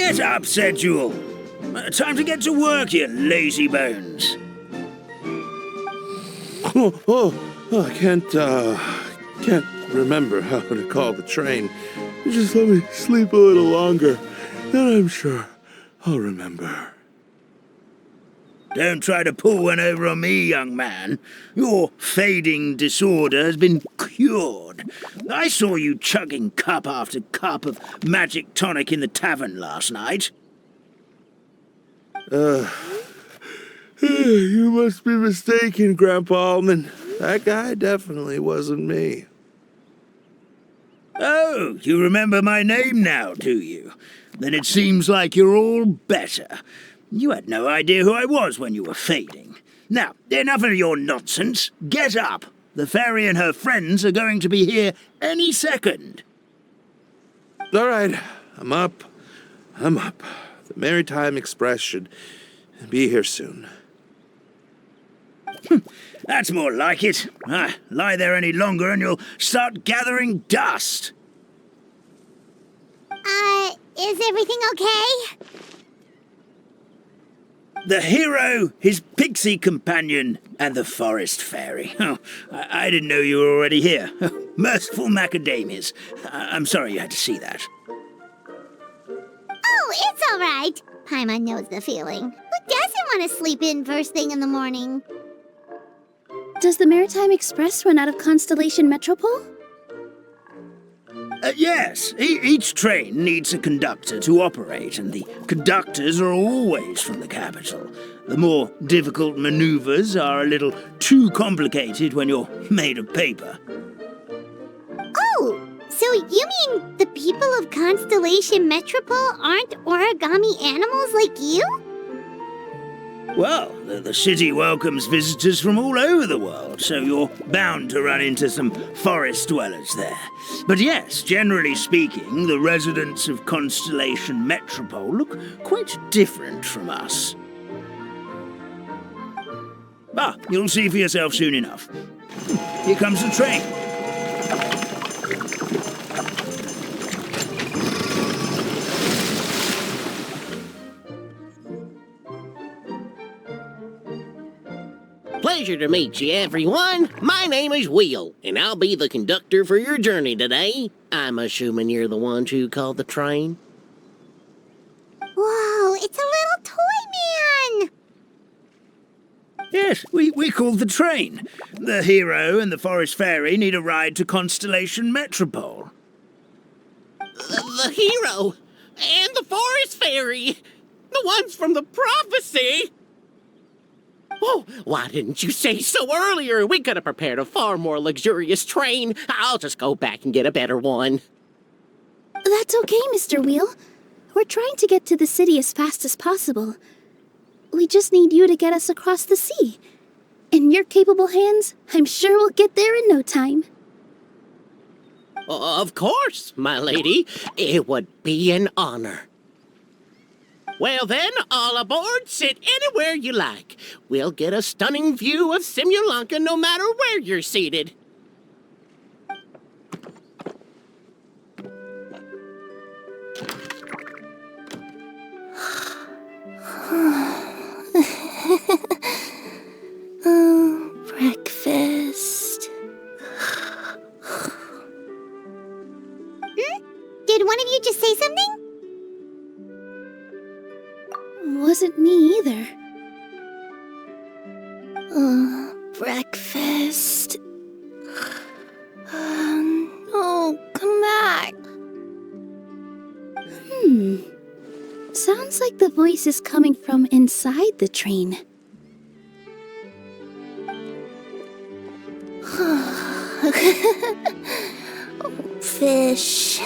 Get up, said Jewel. Time to get to work, you lazy bones. I can't remember how to call the train. Just let me sleep a little longer, then I'm sure I'll remember. Don't try to pull one over on me, young man. Your fading disorder has been cured. I saw you chugging cup after cup of magic tonic in the tavern last night. You must be mistaken, Grandpa Almond. That guy definitely wasn't me. Oh, you remember my name now, do you? Then it seems like you're all better. You had no idea who I was when you were fading. Now, enough of your nonsense. Get up. The fairy and her friends are going to be here any second. All right, I'm up. The Maritime Express should be here soon. That's more like it. Lie there any longer and you'll start gathering dust. Is everything okay? The hero, his pixie companion, and the forest fairy. Oh, I didn't know you were already here. Merciful macadamias. I'm sorry you had to see that. Oh, it's all right. Paimon knows the feeling. Who doesn't want to sleep in first thing in the morning? Does the Maritime Express run out of Constellation Metropole? Yes, each train needs a conductor to operate, and the conductors are always from the capital. The more difficult maneuvers are a little too complicated when you're made of paper. Oh, so you mean the people of Constellation Metropole aren't origami animals like you? Well, the city welcomes visitors from all over the world, so you're bound to run into some forest dwellers there. But yes, generally speaking, the residents of Constellation Metropole look quite different from us. You'll see for yourself soon enough. Here comes the train. Pleasure to meet you, everyone. My name is Will, and I'll be the conductor for your journey today. I'm assuming you're the ones who called the train. Whoa, it's a little toy man! Yes, we called the train. The hero and the forest fairy need a ride to Constellation Metropole. The hero and the forest fairy, the ones from the prophecy. Oh, why didn't you say so earlier? We could have prepared a far more luxurious train. I'll just go back and get a better one. That's okay, Mr. Wheel. We're trying to get to the city as fast as possible. We just need you to get us across the sea. In your capable hands, I'm sure we'll get there in no time. Of course, my lady. It would be an honor. Well then, all aboard, sit anywhere you like. We'll get a stunning view of Simulanka no matter where you're seated. Oh, breakfast. Did one of you just say something? Wasn't me either. Breakfast. Oh, come back. Sounds like the voice is coming from inside the train. Fish.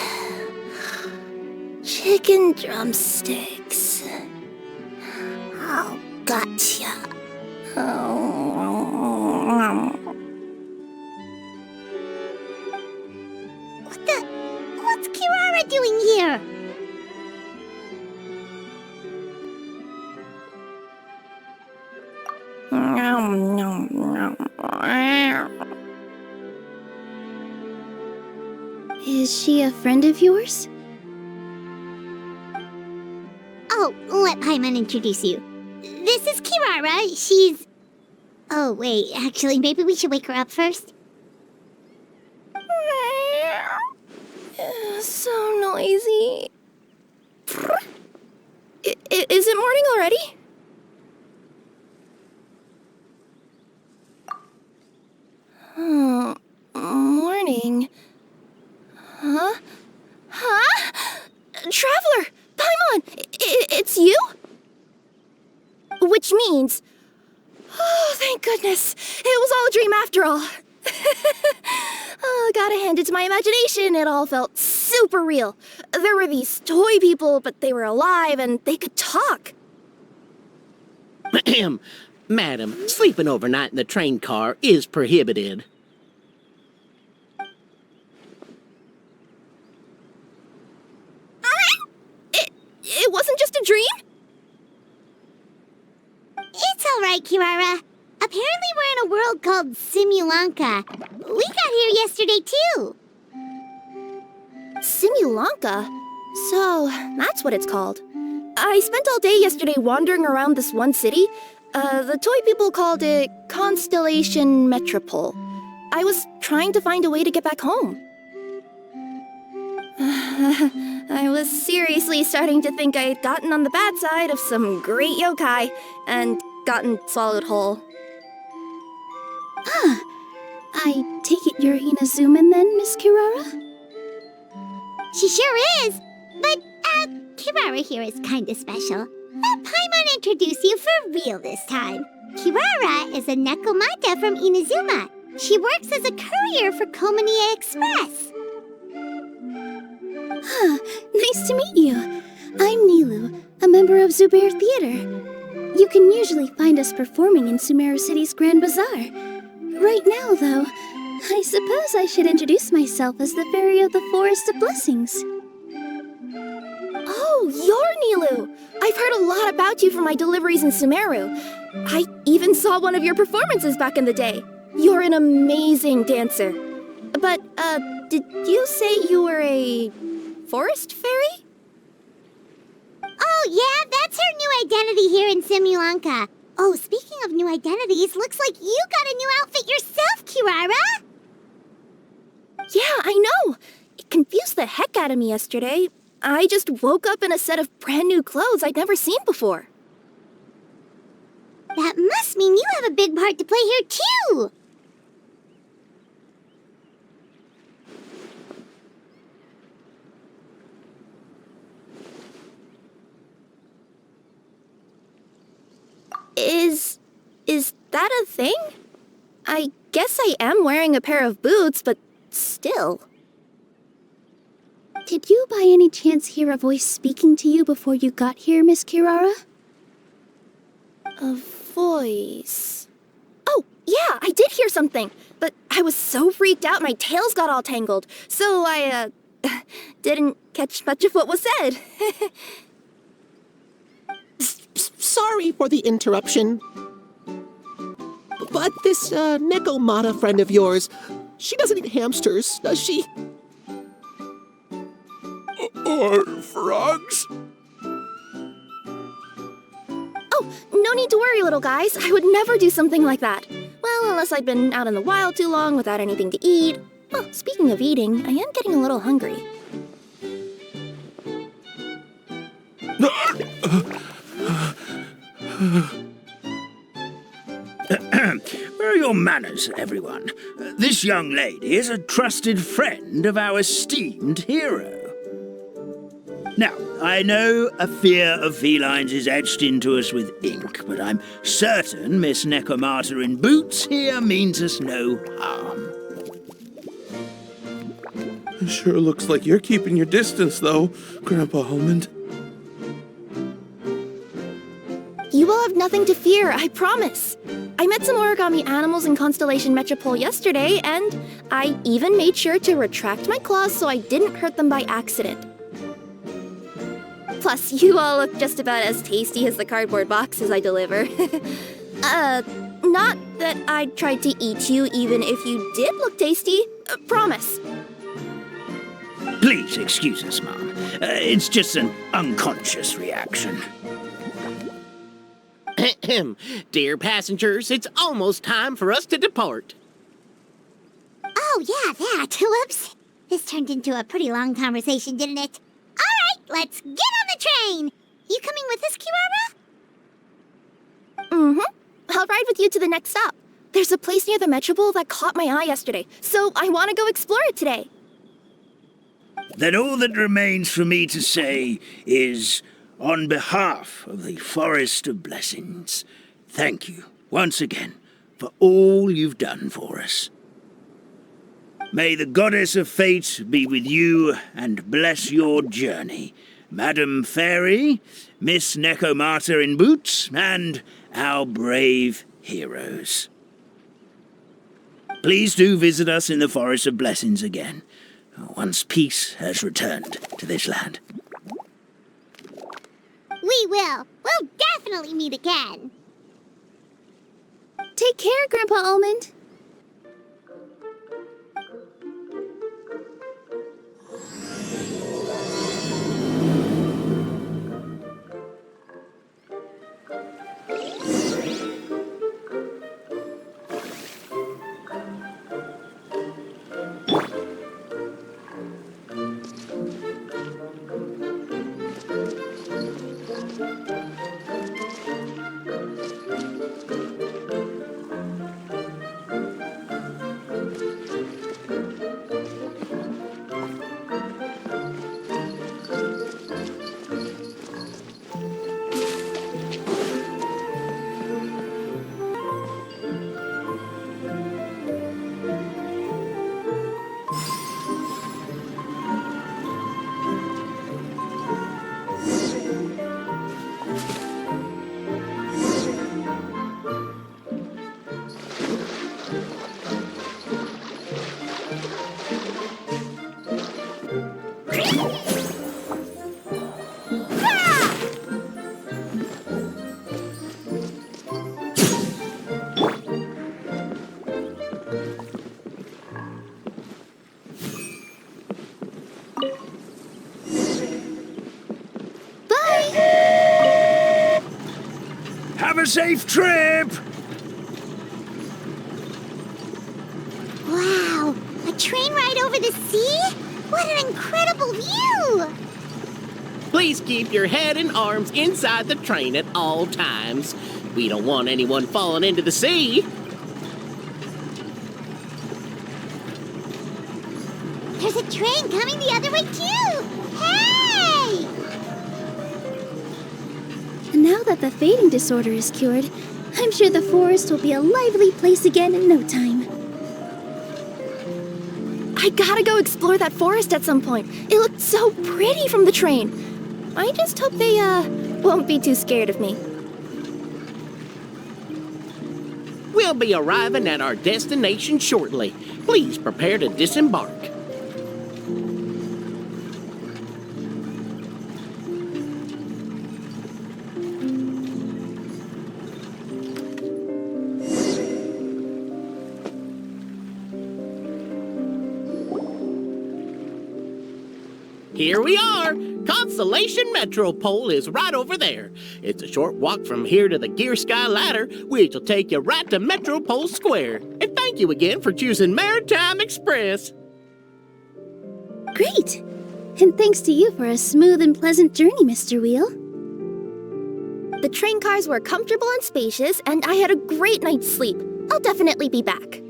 Chicken drumsticks. Oh, gotcha. What's Kirara doing here? Is she a friend of yours? Oh, let Paimon introduce you. This is Kirara. She's... Oh, wait, actually, maybe we should wake her up first. So noisy. Is it morning already? Oh, morning. Huh? Traveler! Paimon! It's you? Which means... Oh, thank goodness. It was all a dream after all. Oh, gotta hand it to my imagination. It all felt super real. There were these toy people, but they were alive and they could talk. Madam, sleeping overnight in the train car is prohibited. It wasn't just a dream? It's all right, Kirara. Apparently we're in a world called Simulanka. We got here yesterday, too. Simulanka? So, that's what it's called. I spent all day yesterday wandering around this one city. The toy people called it Constellation Metropole. I was trying to find a way to get back home. I was seriously starting to think I had gotten on the bad side of some great yokai and gotten swallowed whole. I take it you're Inazuman then, Miss Kirara? She sure is. But, Kirara here is kinda special. Let Paimon introduce you for real this time. Kirara is a Nekomata from Inazuma. She works as a courier for Komaniya Express. Nice to meet you. I'm Nilou, a member of Zubair Theater. You can usually find us performing in Sumeru City's Grand Bazaar. Right now, though, I suppose I should introduce myself as the Fairy of the Forest of Blessings. Oh, you're Nilou! I've heard a lot about you from my deliveries in Sumeru. I even saw one of your performances back in the day. You're an amazing dancer. But, did you say you were a forest fairy? Oh, yeah, that's her new identity here in Simulanka. Oh, speaking of new identities, looks like you got a new outfit yourself, Kirara! Yeah, I know! It confused the heck out of me yesterday. I just woke up in a set of brand new clothes I'd never seen before. That must mean you have a big part to play here, too! Is that a thing? I guess I am wearing a pair of boots, but still. Did you by any chance hear a voice speaking to you before you got here, Miss Kirara? A voice... Oh, yeah, I did hear something, but I was so freaked out my tails got all tangled, so I, didn't catch much of what was said. Sorry for the interruption. But this, Nekomata friend of yours, she doesn't eat hamsters, does she? Or frogs? Oh, no need to worry, little guys. I would never do something like that. Well, unless I'd been out in the wild too long without anything to eat. Oh, speaking of eating, I am getting a little hungry. Where are your manners, everyone? This young lady is a trusted friend of our esteemed hero. Now, I know a fear of felines is etched into us with ink, but I'm certain Miss Nekomata-in-Boots here means us no harm. It sure looks like you're keeping your distance, though, Grandpa Almond. You will have nothing to fear, I promise. I met some origami animals in Constellation Metropole yesterday, and I even made sure to retract my claws so I didn't hurt them by accident. Plus, you all look just about as tasty as the cardboard boxes I deliver. Not that I'd try to eat you even if you did look tasty. Promise. Please excuse us, Mom. It's just an unconscious reaction. Dear passengers, it's almost time for us to depart. Oh, yeah, that. Whoops. This turned into a pretty long conversation, didn't it? All right, let's get on the train. You coming with us, Kirara? Mm-hmm. I'll ride with you to the next stop. There's a place near the Metropole that caught my eye yesterday, so I want to go explore it today. Then all that remains for me to say is, on behalf of the Forest of Blessings, thank you once again for all you've done for us. May the Goddess of Fate be with you and bless your journey, Madam Fairy, Miss Nekomata-in-Boots, and our brave heroes. Please do visit us in the Forest of Blessings again, once peace has returned to this land. We will. We'll definitely meet again. Take care, Grandpa Almond. Have a safe trip! Wow, a train ride over the sea? What an incredible view! Please keep your head and arms inside the train at all times. We don't want anyone falling into the sea. There's a train coming the other way, too! Hey! Now that the fading disorder is cured, I'm sure the forest will be a lively place again in no time. I gotta go explore that forest at some point. It looked so pretty from the train. I just hope they, won't be too scared of me. We'll be arriving at our destination shortly. Please prepare to disembark. Here we are! Constellation Metropole is right over there. It's a short walk from here to the Gear Sky Ladder, which will take you right to Metropole Square. And thank you again for choosing Maritime Express. Great! And thanks to you for a smooth and pleasant journey, Mr. Wheel. The train cars were comfortable and spacious, and I had a great night's sleep. I'll definitely be back.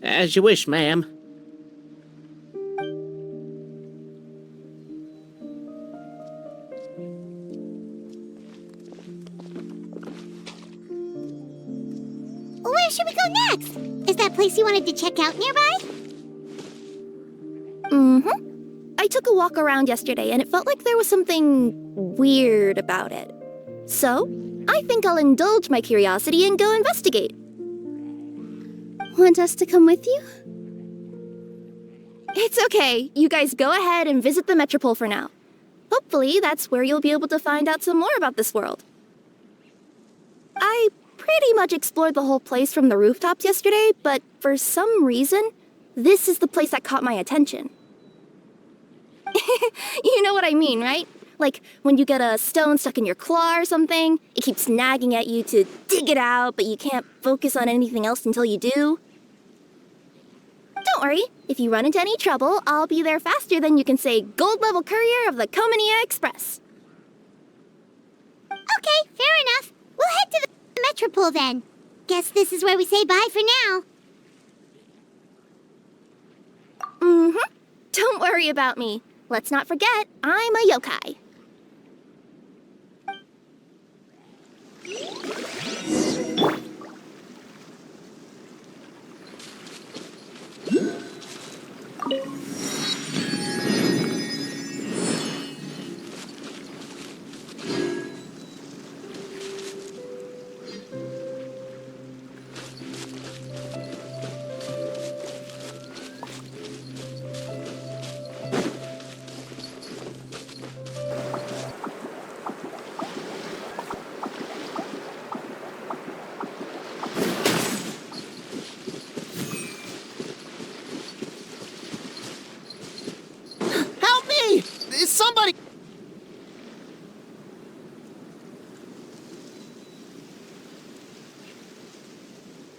As you wish, ma'am. Where should we go next? Is that place you wanted to check out nearby? Mm-hmm. I took a walk around yesterday, and it felt like there was something weird about it. So, I think I'll indulge my curiosity and go investigate. Want us to come with you? It's okay. You guys go ahead and visit the Metropole for now. Hopefully, that's where you'll be able to find out some more about this world. I pretty much explored the whole place from the rooftops yesterday, but for some reason, this is the place that caught my attention. You know what I mean, right? Like when you get a stone stuck in your claw or something, it keeps nagging at you to dig it out, but you can't focus on anything else until you do. Don't worry, if you run into any trouble, I'll be there faster than you can say gold level courier of the Komania Express. Okay, fair enough. We'll head to the Metropole then. Guess this is where we say bye for now. Mm-hmm. Don't worry about me. Let's not forget, I'm a yokai. Somebody!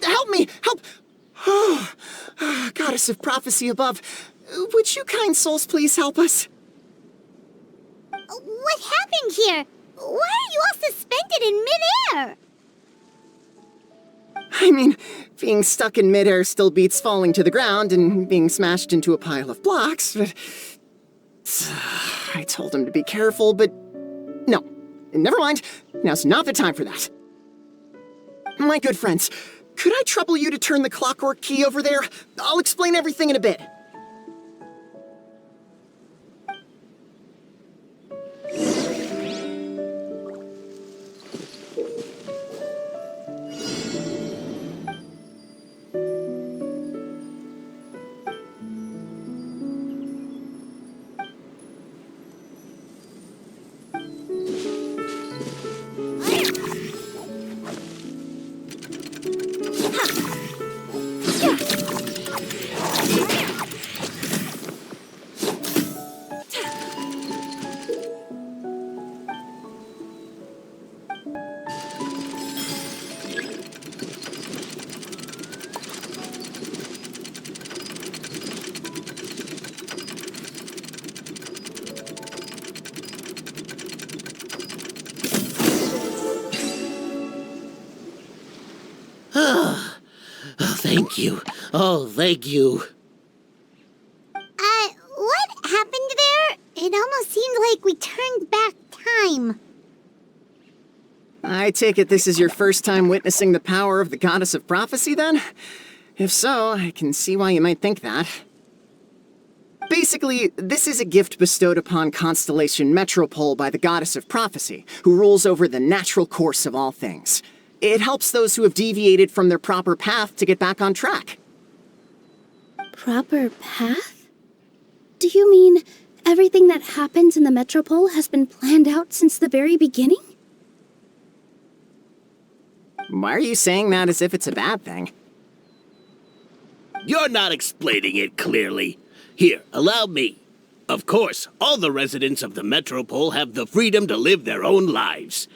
Help me! Help! Oh, goddess of prophecy above, would you kind souls please help us? What happened here? Why are you all suspended in midair? I mean, being stuck in midair still beats falling to the ground and being smashed into a pile of blocks, but... I told him to be careful, but... No. Never mind. Now's not the time for that. My good friends, could I trouble you to turn the clockwork key over there? I'll explain everything in a bit. Thank you. Oh, thank you. What happened there? It almost seemed like we turned back time. I take it this is your first time witnessing the power of the goddess of prophecy, then? If so, I can see why you might think that. Basically, this is a gift bestowed upon Constellation Metropole by the goddess of prophecy, who rules over the natural course of all things. It helps those who have deviated from their proper path to get back on track. Proper path? Do you mean everything that happens in the Metropole has been planned out since the very beginning? Why are you saying that as if it's a bad thing? You're not explaining it clearly. Here, allow me. Of course, all the residents of the Metropole have the freedom to live their own lives.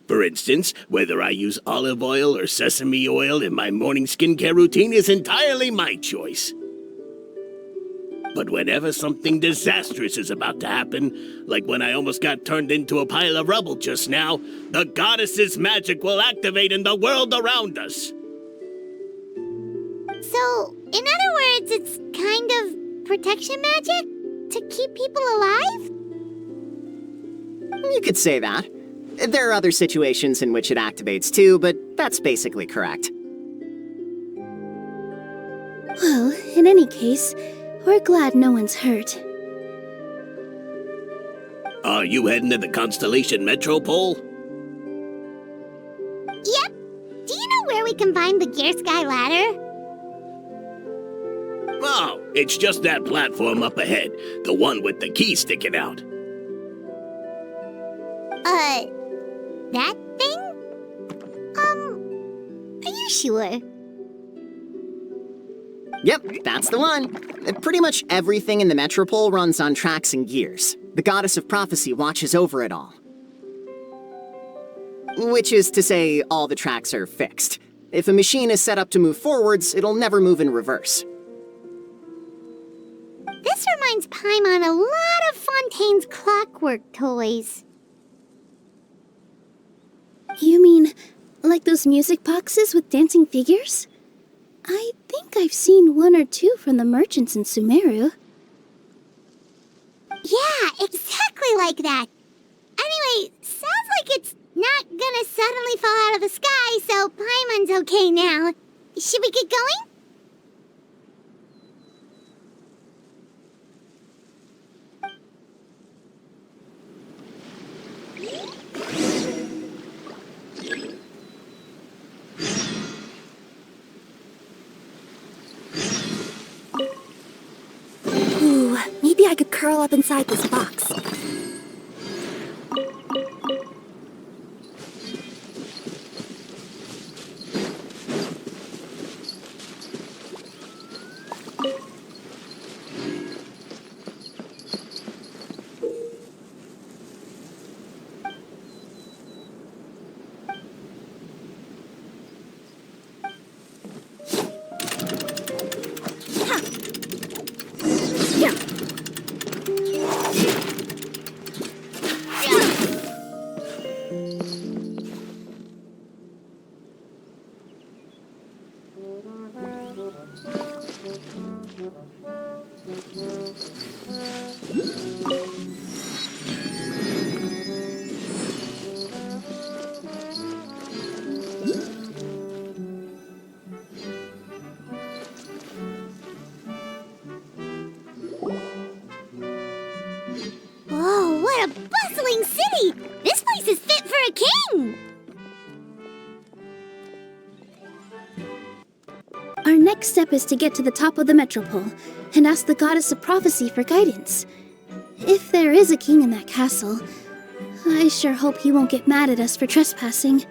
For instance, whether I use olive oil or sesame oil in my morning skincare routine is entirely my choice. But whenever something disastrous is about to happen, like when I almost got turned into a pile of rubble just now, the goddess's magic will activate in the world around us. So, in other words, it's kind of protection magic? To keep people alive? You could say that. There are other situations in which it activates too, but that's basically correct. Well, in any case, we're glad no one's hurt. Are you heading to the Constellation Metropole? Yep. Do you know where we can find the Gear Sky Ladder? Oh, it's just that platform up ahead, the one with the key sticking out. That thing? Are you sure? Yep, that's the one. Pretty much everything in the Metropole runs on tracks and gears. The goddess of prophecy watches over it all. Which is to say, all the tracks are fixed. If a machine is set up to move forwards, it'll never move in reverse. This reminds Paimon a lot of Fontaine's clockwork toys. You mean, like those music boxes with dancing figures? I think I've seen one or two from the merchants in Sumeru. Yeah, exactly like that. Anyway, sounds like it's not gonna suddenly fall out of the sky, so Paimon's okay now. Should we get going? Ooh, maybe I could curl up inside this box. Whoa, what a bustling city! This place is fit for a king! Our next step is to get to the top of the Metropole and ask the goddess of prophecy for guidance. If there is a king in that castle, I sure hope he won't get mad at us for trespassing.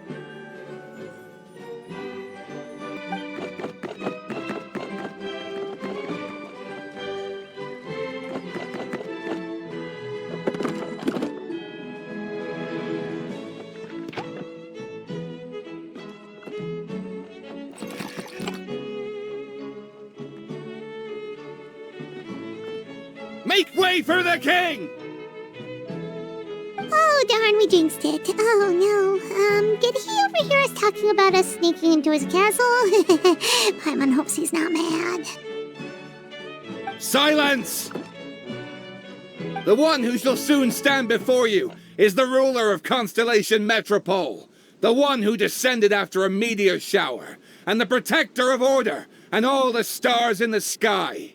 Make way for the king! Oh, darn, we jinxed it. Oh, no. Did he overhear us talking about us sneaking into his castle? Paimon hopes he's not mad. Silence! The one who shall soon stand before you is the ruler of Constellation Metropole, the one who descended after a meteor shower, and the protector of order and all the stars in the sky.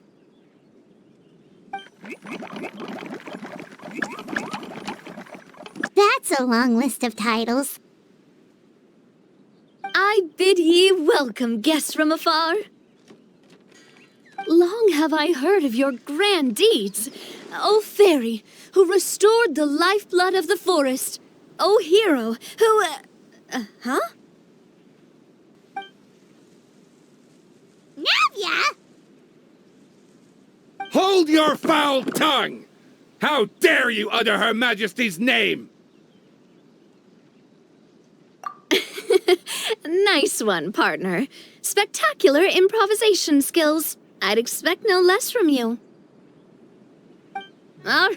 That's a long list of titles. I bid ye welcome, guests from afar. Long have I heard of your grand deeds, O fairy, who restored the lifeblood of the forest, O hero, who, huh? Navia? Hold your foul tongue! How dare you utter Her Majesty's name? Nice one, partner. Spectacular improvisation skills. I'd expect no less from you. All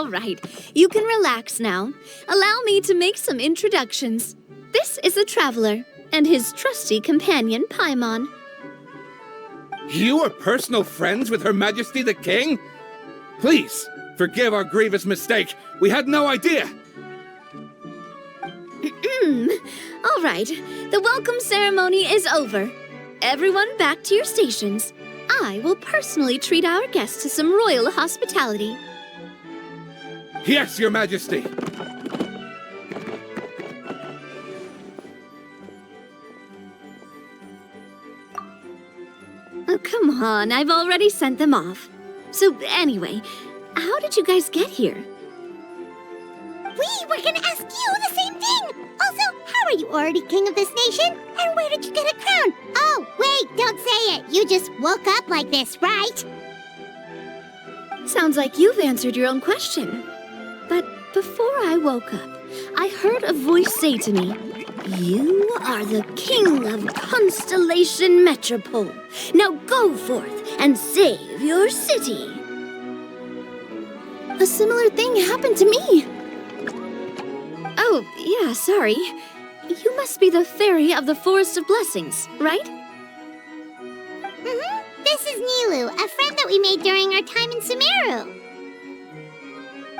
right. You can relax now. Allow me to make some introductions. This is the Traveler, and his trusty companion, Paimon. You are personal friends with Her Majesty the King? Please, forgive our grievous mistake. We had no idea. All right, the welcome ceremony is over. Everyone back to your stations. I will personally treat our guests to some royal hospitality. Yes, Your Majesty. Oh, come on, I've already sent them off. So anyway, how did you guys get here? We were gonna ask you the same thing! Also, how Are you already king of this nation? And where did you get a crown? Oh, wait, don't say it. You just woke up like this, right? Sounds like you've answered your own question. But before I woke up, I heard a voice say to me, "You are the king of Constellation Metropole. Now go forth and save your city." A similar thing happened to me. Oh, yeah, sorry. You must be the fairy of the Forest of Blessings, right? Mm-hmm. This is Nilou, a friend that we made during our time in Sumeru.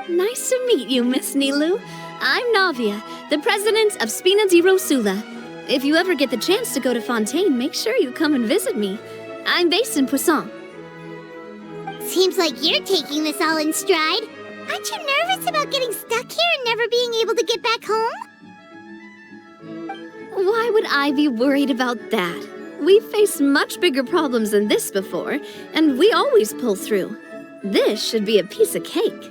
Nice to meet you, Miss Nilou. I'm Navia, the president of Spina di Rosula. If you ever get the chance to go to Fontaine, make sure you come and visit me. I'm based in Poisson. Seems like you're taking this all in stride. Aren't you nervous about getting stuck here and never being able to get back home? Why would I be worried about that? We've faced much bigger problems than this before, and we always pull through. This should be a piece of cake.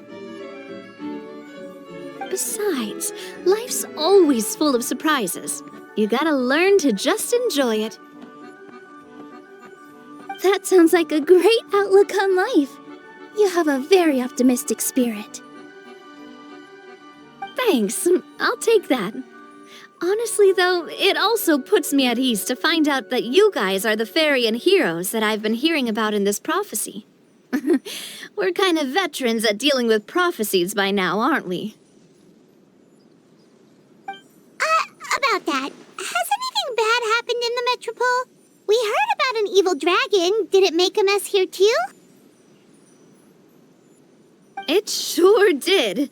Besides, life's always full of surprises. You gotta learn to just enjoy it. That sounds like a great outlook on life. You have a very optimistic spirit. Thanks, I'll take that. Honestly, though, it also puts me at ease to find out that you guys are the fairy and heroes that I've been hearing about in this prophecy. We're kind of veterans at dealing with prophecies by now, aren't we? About that, has anything bad happened in the Metropole? We heard about an evil dragon. Did it make a mess here too? It sure did.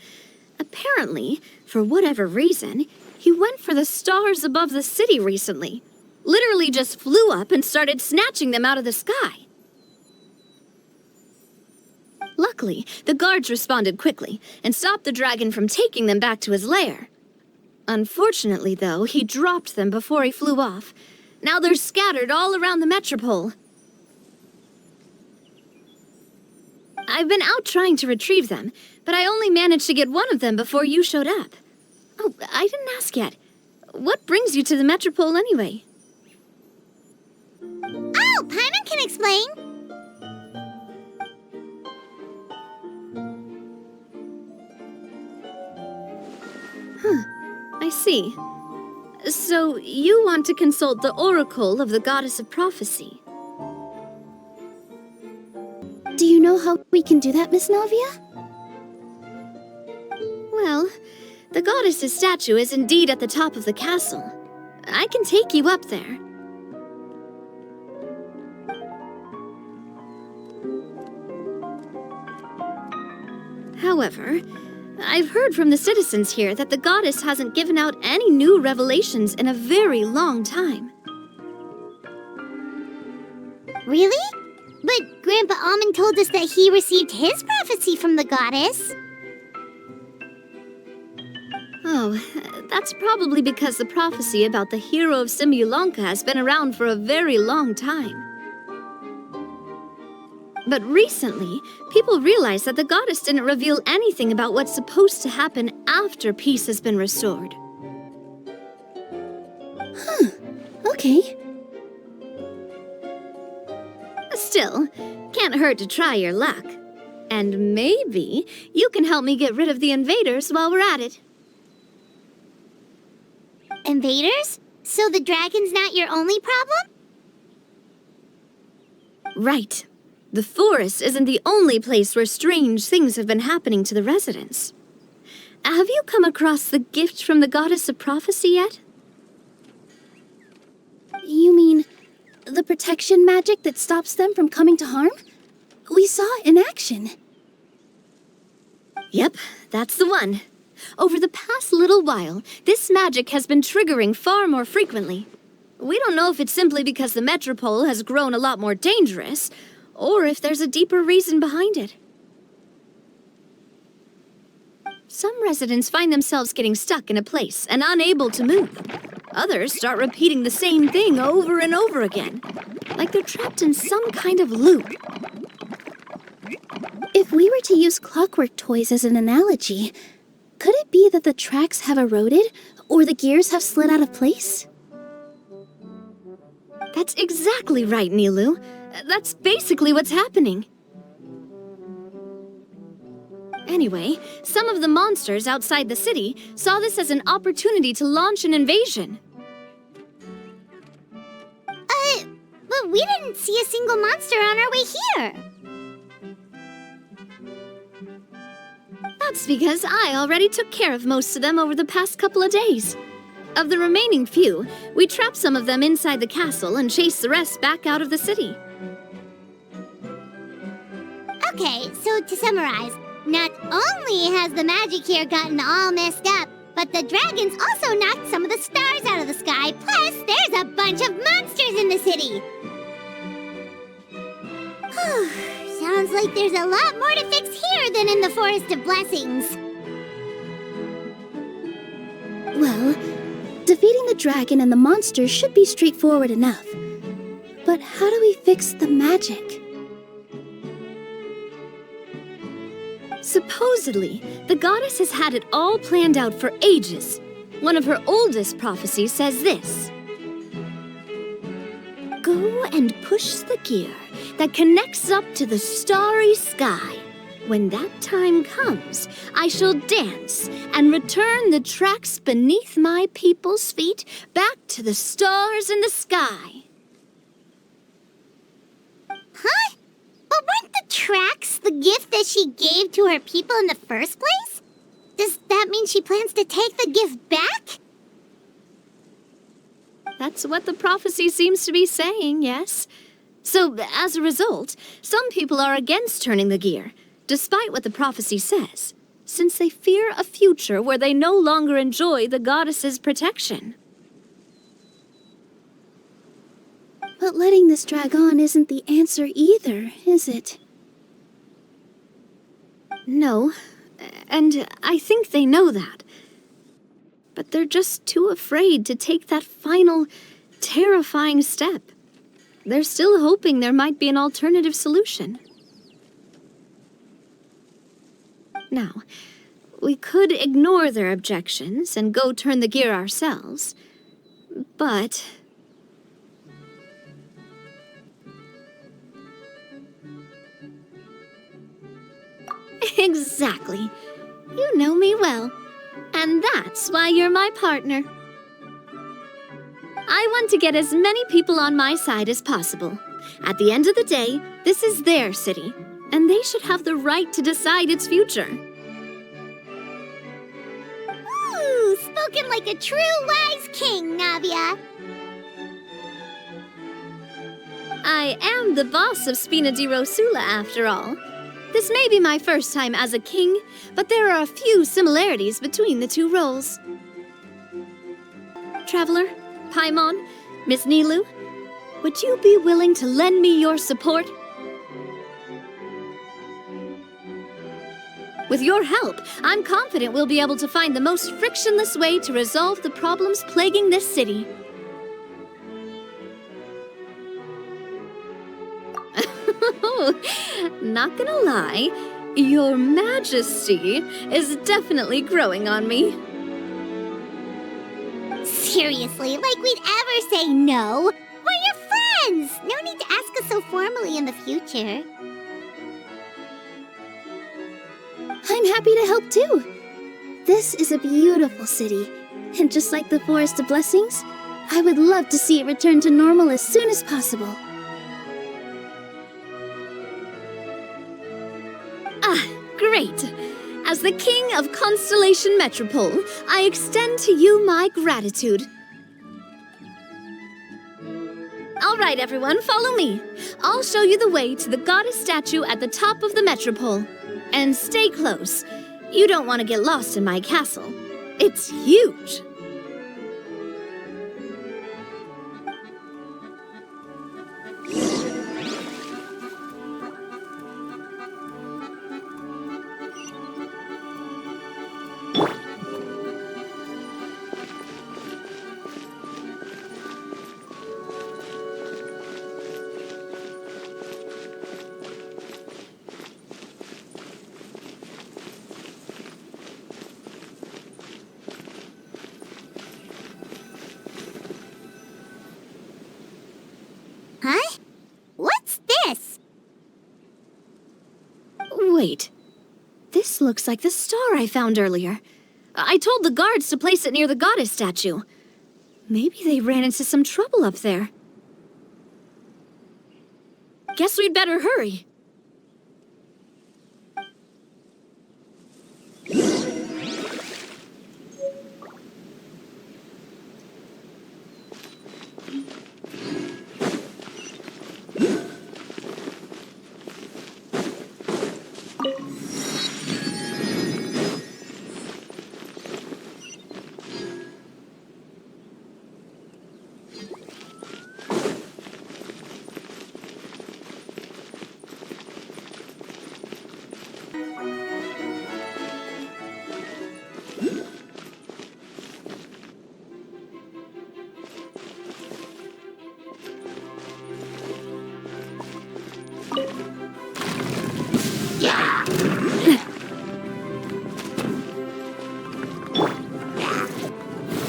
Apparently, for whatever reason, he went for the stars above the city recently. Literally just flew up and started snatching them out of the sky. Luckily, the guards responded quickly and stopped the dragon from taking them back to his lair. Unfortunately, though, he dropped them before he flew off. Now they're scattered all around the Metropole. I've been out trying to retrieve them, but I only managed to get one of them before you showed up. Oh, I didn't ask yet. What brings you to the Metropole anyway? Oh, Paimon can explain. I see. So, you want to consult the oracle of the goddess of prophecy. Do you know how we can do that, Miss Navia? Well, the goddess's statue is indeed at the top of the castle. I can take you up there. However, I've heard from the citizens here that the goddess hasn't given out any new revelations in a very long time. Really? But Grandpa Almond told us that he received his prophecy from the goddess. Oh, that's probably because the prophecy about the hero of Simulanka has been around for a very long time. But recently, people realized that the goddess didn't reveal anything about what's supposed to happen after peace has been restored. Okay. Still, can't hurt to try your luck. And maybe you can help me get rid of the invaders while we're at it. Invaders? So the dragon's not your only problem? Right. The forest isn't the only place where strange things have been happening to the residents. Have you come across the gift from the goddess of prophecy yet? You mean the protection magic that stops them from coming to harm? We saw it in action. Yep, that's the one. Over the past little while, this magic has been triggering far more frequently. We don't know if it's simply because the Metropole has grown a lot more dangerous, or if there's a deeper reason behind it. Some residents find themselves getting stuck in a place and unable to move. Others start repeating the same thing over and over again, like they're trapped in some kind of loop. If we were to use clockwork toys as an analogy, could it be that the tracks have eroded Or the gears have slid out of place? That's exactly right, Nilou. That's basically what's happening. Anyway, some of the monsters outside the city saw this as an opportunity to launch an invasion. But we didn't see a single monster on our way here. That's because I already took care of most of them over the past couple of days. Of the remaining few, we trapped some of them inside the castle and chased the rest back out of the city. Okay, so to summarize, not only has the magic here gotten all messed up, but the dragons also knocked some of the stars out of the sky, plus there's a bunch of monsters in the city! Sounds like there's a lot more to fix here than in the Forest of Blessings. Well, defeating the dragon and the monsters should be straightforward enough. But how do we fix the magic? Supposedly, the goddess has had it all planned out for ages. One of her oldest prophecies says this: "Go and push the gear that connects up to the starry sky. When that time comes, I shall dance and return the tracks beneath my people's feet back to the stars in the sky." Huh? But weren't the tracks the gift that she gave to her people in the first place? Does that mean she plans to take the gift back? That's what the prophecy seems to be saying, yes. So, as a result, some people are against turning the gear, despite what the prophecy says, since they fear a future where they no longer enjoy the goddess's protection. But letting this drag on isn't the answer either, is it? No, and I think they know that. But they're just too afraid to take that final, terrifying step. They're still hoping there might be an alternative solution. Now, we could ignore their objections and go turn the gear ourselves, but... Exactly. You know me well. And that's why you're my partner. I want to get as many people on my side as possible. At the end of the day, this is their city, and they should have the right to decide its future. Ooh, spoken like a true wise king, Navia. I am the boss of Spina di Rosula, after all. This may be my first time as a king, but there are a few similarities between the two roles. Traveler, Paimon, Miss Nilou, would you be willing to lend me your support? With your help, I'm confident we'll be able to find the most frictionless way to resolve the problems plaguing this city. Not gonna lie, Your Majesty is definitely growing on me. Seriously, like we'd ever say no. We're your friends! No need to ask us so formally in the future. I'm happy to help too. This is a beautiful city, and just like the Forest of Blessings, I would love to see it return to normal as soon as possible. Ah, great! As the King of Constellation Metropole, I extend to you my gratitude. All right, everyone, follow me. I'll show you the way to the goddess statue at the top of the metropole. And stay close. You don't want to get lost in my castle. It's huge. This looks like the star I found earlier. I told the guards to place it near the goddess statue. Maybe they ran into some trouble up there. Guess we'd better hurry.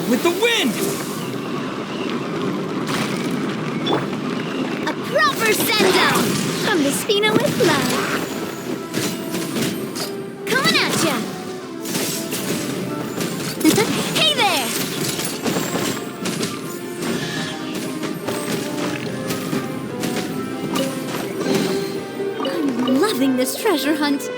With the wind! A proper send-out from the Spina with love. Coming at ya! Hey there! I'm loving this treasure hunt.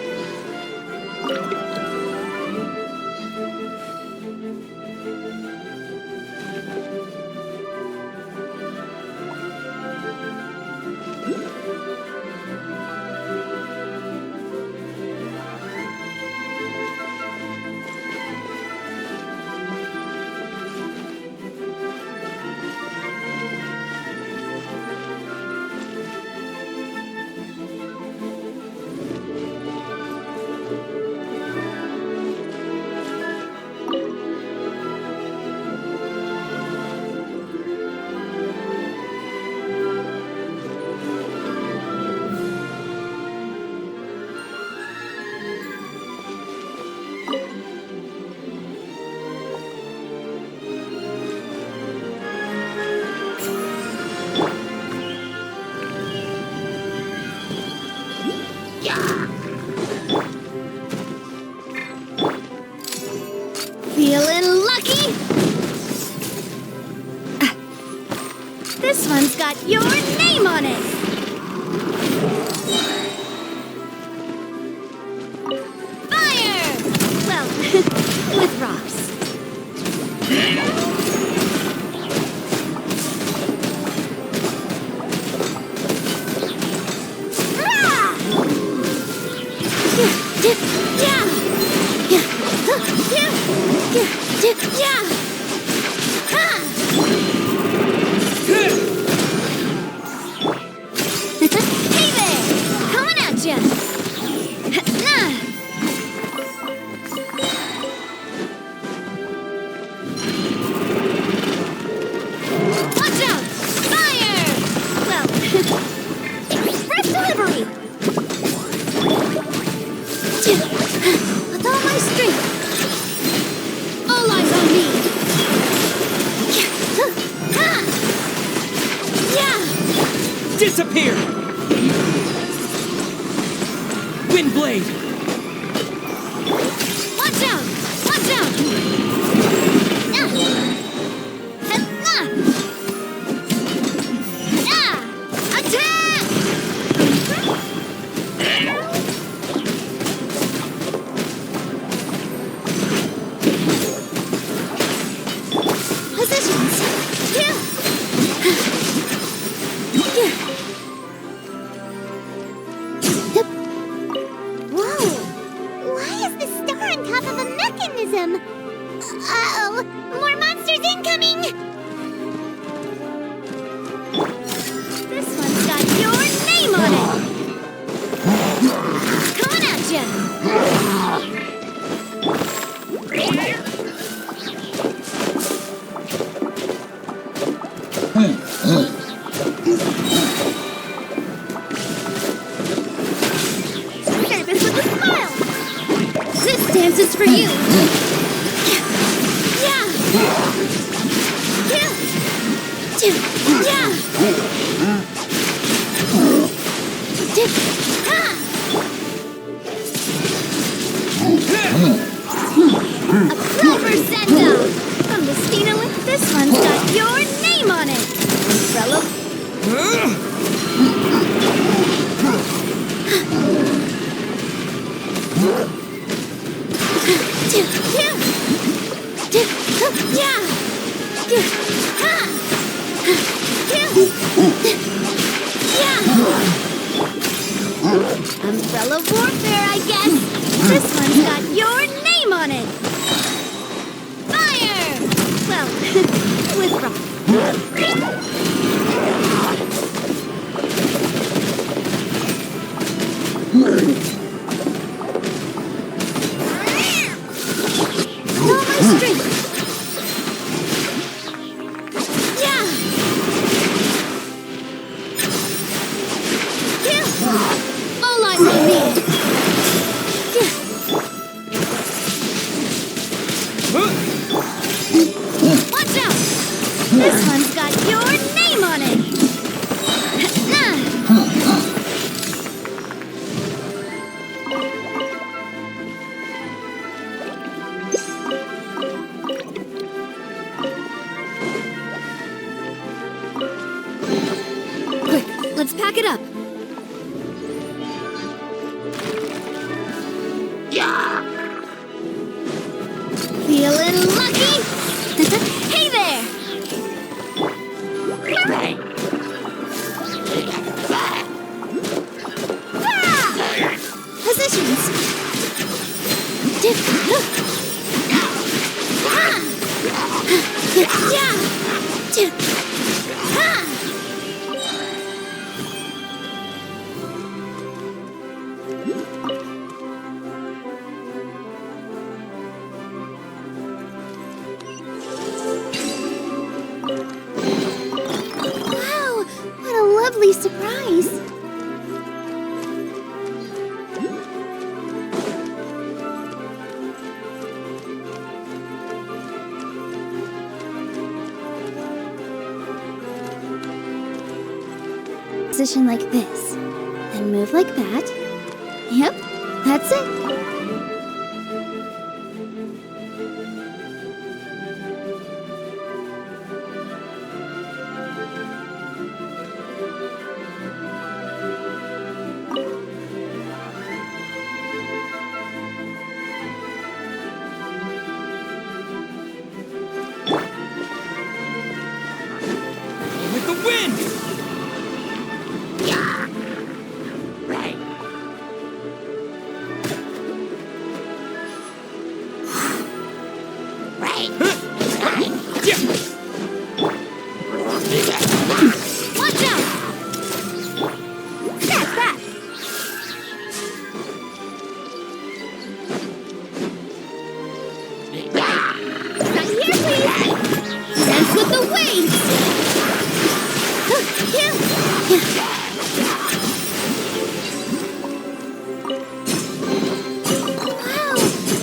Feeling lucky? This one's got your name on it! Fire! Well, with rocks. Hey there! Coming at ya! Watch out! Fire! Well, express delivery! With all my strength! All eyes on me! Disappear! Windblade! Watch out! Watch out! Attack! Positions! Whoa! Why is the star on top of a mechanism? Uh-oh! More monsters incoming! This one's got your name on it! Coming at ya! Service with a smile! This dance is for you! Yeah! This one's got your name on it. Umbrella. Umbrella warfare, I guess. This one's got your name on it. Fire! Well, with rock. All my strength. Yeah. All eyes on me. Watch out! This one's got your name on it. Quick, let's pack it up. Feeling lucky? Hey there! Positions! Wow, what a lovely surprise! Position like this, then move like that. Yep, that's it. With the wind! Watch out! That's that! Right here, please! Dance with the waves! Wow,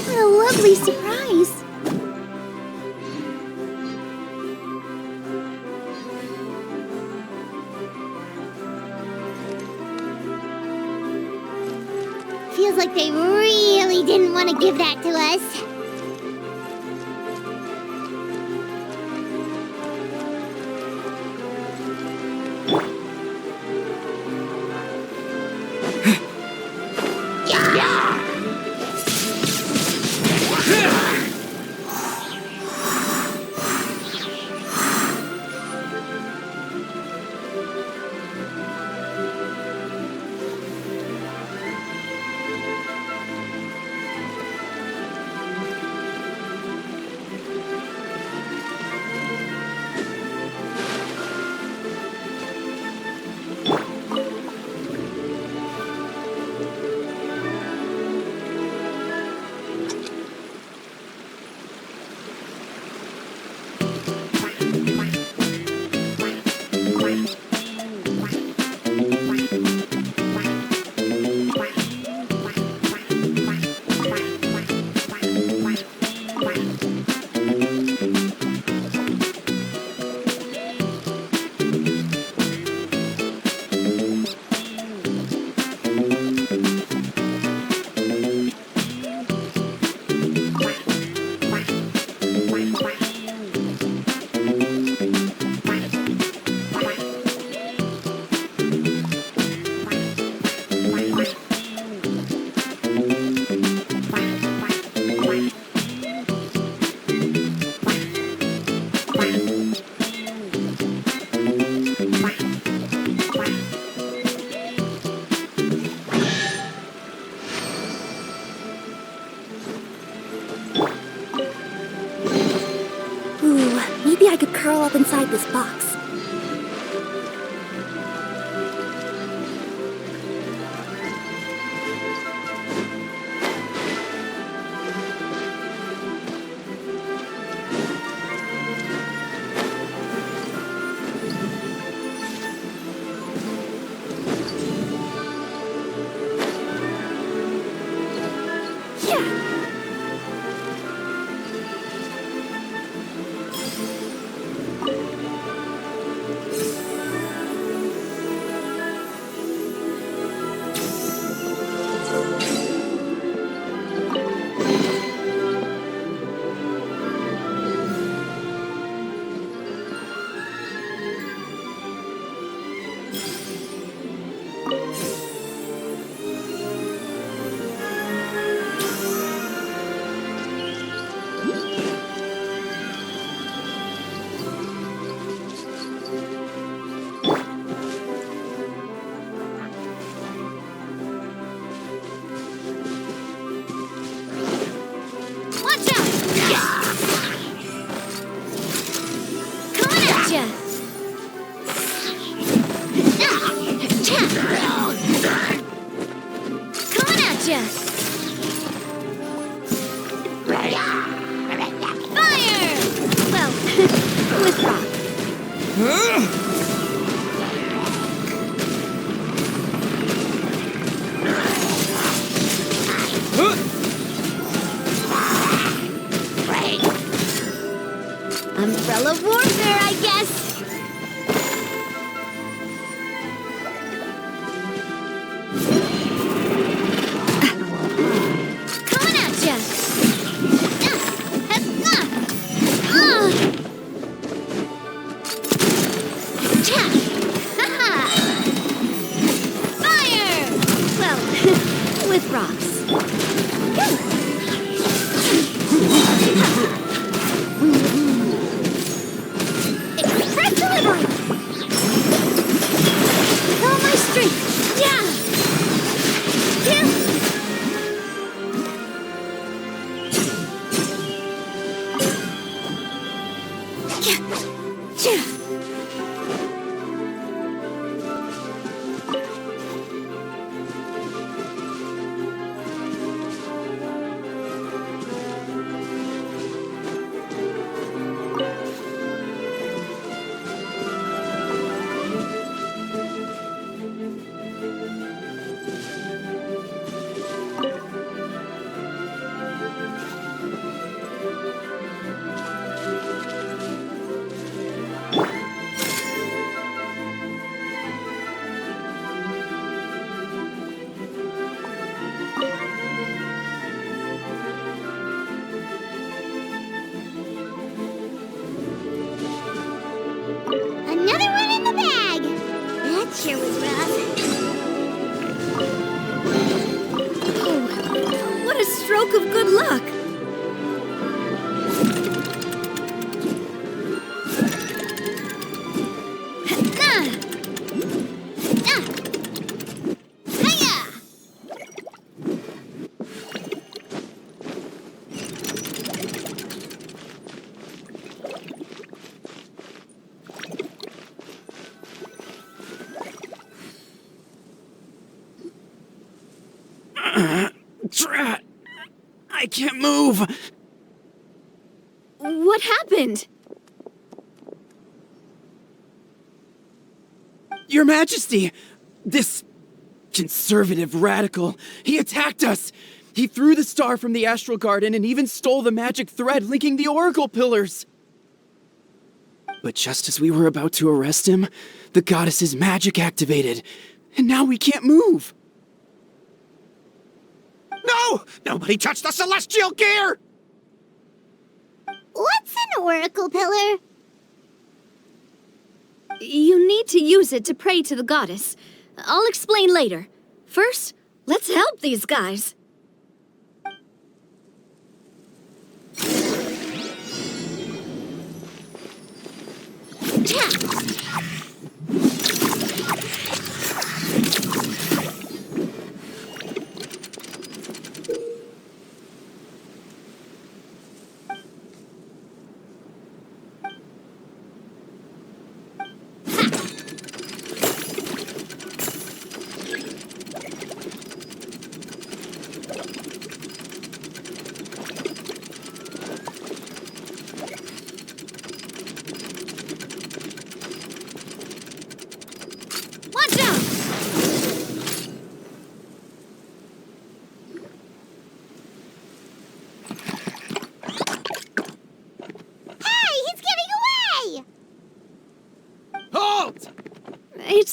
what a lovely surprise! Feels like they really didn't want to give that to us. maybe I could curl up inside this box. Umbrella warfare, I guess. Coming at ya. Fire! Well, with rocks. Express delivery! With all my strength! Yeah! Kill! Another one in the bag! That sure was rough. Oh, what a stroke of good luck! Drat! I can't move! What happened? Your Majesty! This conservative radical, he attacked us! He threw the star from the Astral Garden and even stole the magic thread linking the Oracle Pillars! But just as we were about to arrest him, the goddess's magic activated, and now we can't move! No! Nobody touched the celestial gear! What's an oracle pillar? You need to use it to pray to the goddess. I'll explain later. First, let's help these guys.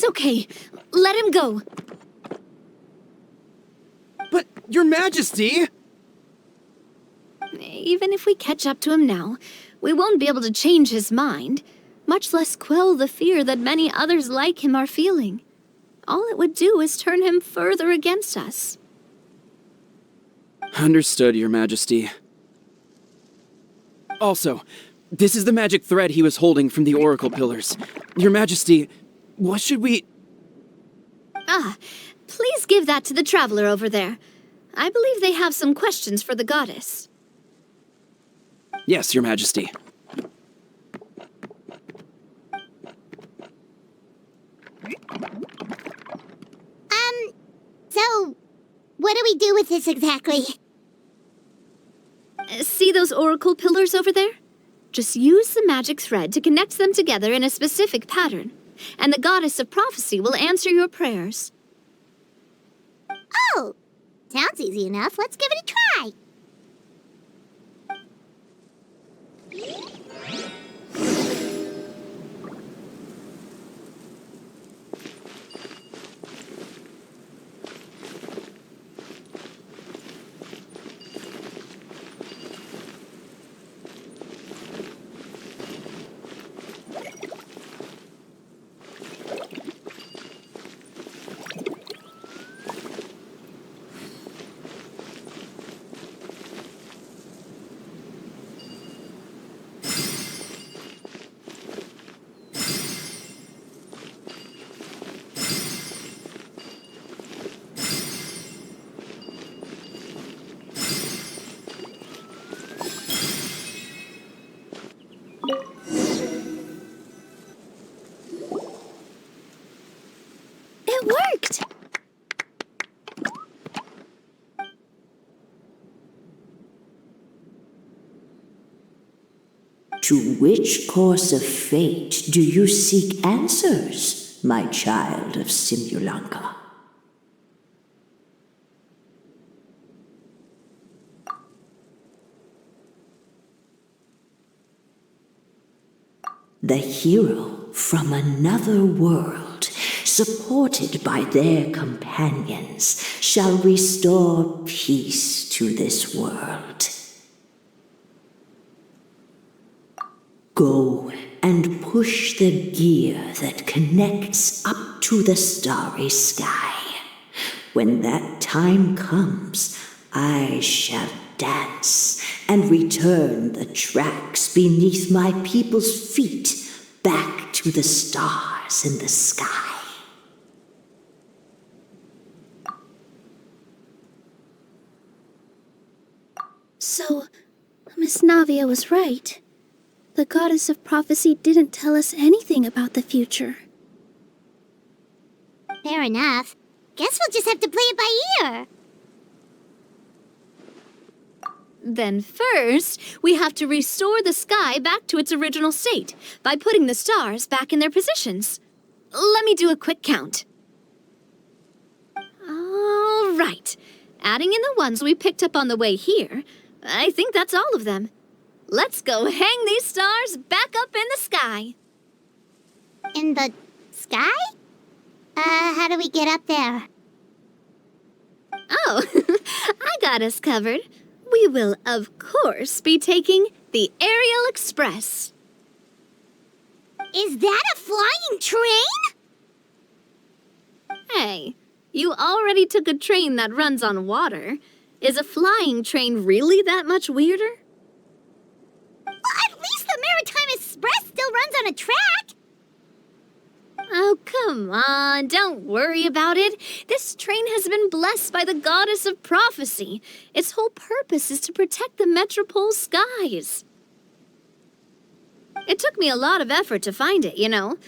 It's okay. Let him go. But, Your Majesty! Even if we catch up to him now, we won't be able to change his mind, much less quell the fear that many others like him are feeling. All it would do is turn him further against us. Understood, Your Majesty. Also, this is the magic thread he was holding from the Oracle Pillars. Your Majesty, what should we... Please give that to the traveler over there. I believe they have some questions for the goddess. Yes, Your Majesty. So, what do we do with this exactly? See those oracle pillars over there? Just use the magic thread to connect them together in a specific pattern, and the goddess of prophecy will answer your prayers. Oh, sounds easy enough. Let's give it a try. It worked! To which course of fate do you seek answers, my child of Simulanka? The hero from another world, supported by their companions, shall restore peace to this world. Go and push the gear that connects up to the starry sky. When that time comes, I shall dance and return the tracks beneath my people's feet back to the stars in the sky. So, Miss Navia was right. The goddess of prophecy didn't tell us anything about the future. Fair enough. Guess we'll just have to play it by ear. Then first, we have to restore the sky back to its original state by putting the stars back in their positions. Let me do a quick count. All right. Adding in the ones we picked up on the way here, I think that's all of them. Let's go hang these stars back up in the sky. In the sky? How do we get up there? Oh, I got us covered. We will, of course, be taking the Aerial Express. Is that a flying train? Hey, you already took a train that runs on water. Is a flying train really that much weirder? Well, at least the Maritime Express still runs on a track. Oh, come on, don't worry about it. This train has been blessed by the goddess of prophecy. Its whole purpose is to protect the Metropole skies. It took me a lot of effort to find it, you know.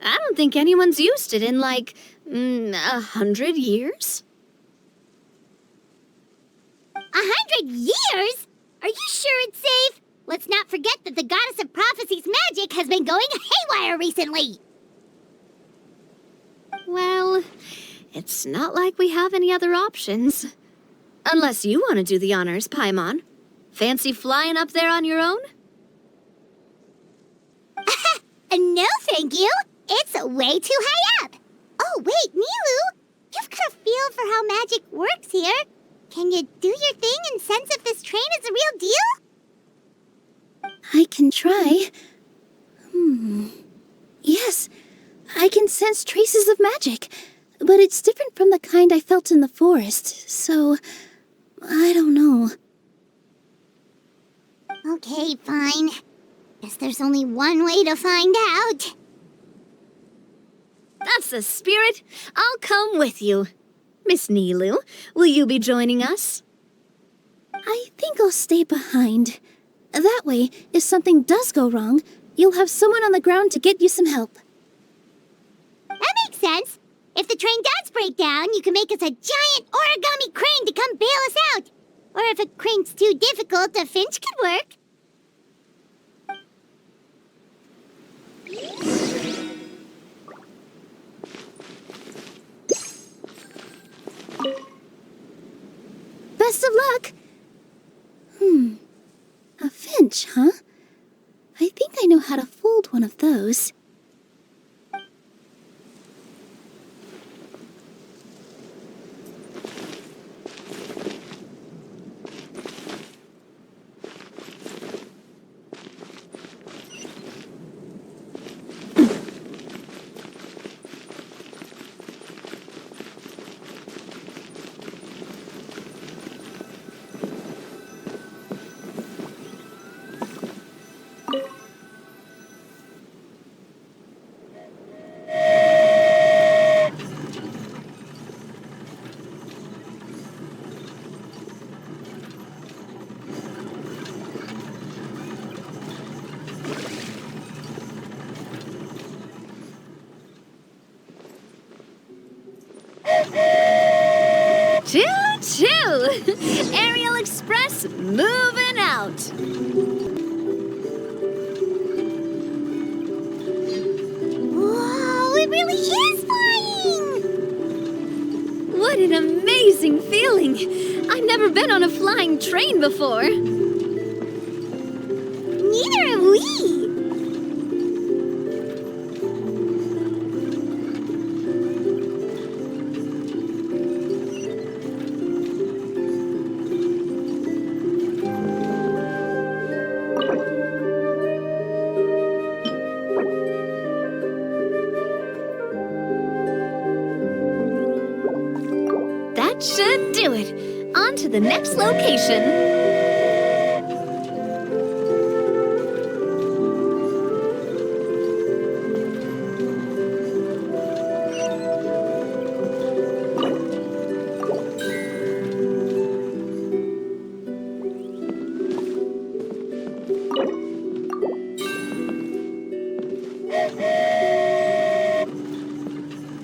I don't think anyone's used it in, like, 100 years. 100 years? Are you sure it's safe? Let's not forget that the goddess of prophecy's magic has been going haywire recently. Well, it's not like we have any other options. Unless you want to do the honors, Paimon. Fancy flying up there on your own? No, thank you. It's way too high up. Oh, wait, Nilou! You've got a feel for how magic works here. Can you do your thing and sense if this train is the real deal? I can try. Yes, I can sense traces of magic, but it's different from the kind I felt in the forest, so I don't know. Okay, fine. Guess there's only one way to find out. That's the spirit. I'll come with you. Miss Nilou, will you be joining us? I think I'll stay behind. That way, if something does go wrong, you'll have someone on the ground to get you some help. That makes sense. If the train does break down, you can make us a giant origami crane to come bail us out. Or if a crane's too difficult, a finch could work. Best of luck! A finch, huh? I think I know how to fold one of those. Choo-choo! Aerial Express moving out! Whoa, it really is flying! What an amazing feeling! I've never been on a flying train before. Neither have we! That should do it. On to the next location.